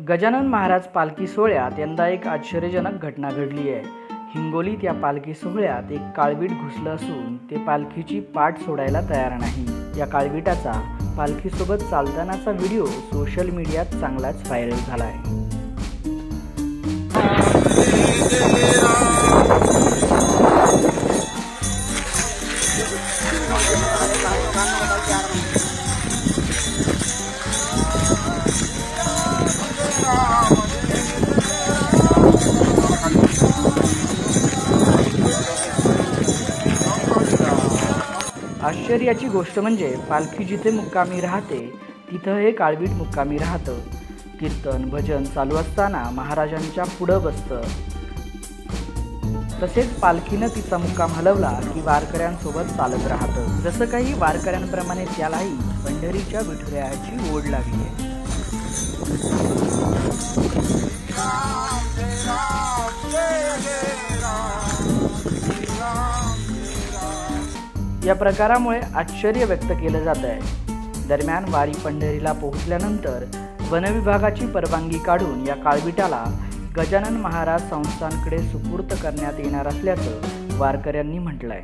गजानन महाराज पालखी सोहळ्यात यंदा एक आश्चर्यजनक घटना घडली आहे। हिंगोलीत या पालखी सोहळ्यात एक काळवीट घुसलं असून ते पालखीची पाठ सोडायला तयार नाही। या काळवीटाचा पालखीसोबत चालतानाचा व्हिडिओ सोशल मीडियात चांगलाच व्हायरल झाला आहे। आश्चर्याची गोष्ट म्हणजे पालखी जिथे मुक्कामी राहते तिथं हे काळवीट मुक्कामी राहतं। कीर्तन भजन चालू असताना महाराजांच्या पुढं बसतं। तसेच पालखीनं तिचा मुक्काम हलवला की वारकऱ्यांसोबत चालत राहतं। जसं काही वारकऱ्यांप्रमाणे त्यालाही पंढरीच्या विठुरायाची ओढ लागली आहे। या प्रकारामुळे आश्चर्य व्यक्त केलं जात आहे। दरम्यान वारी पंढरीला पोहोचल्यानंतर वनविभागाची परवानगी काढून या काळविटाला गजानन महाराज संस्थानकडे सुपूर्द करण्यात येणार असल्याचं वारकऱ्यांनी म्हटलंय।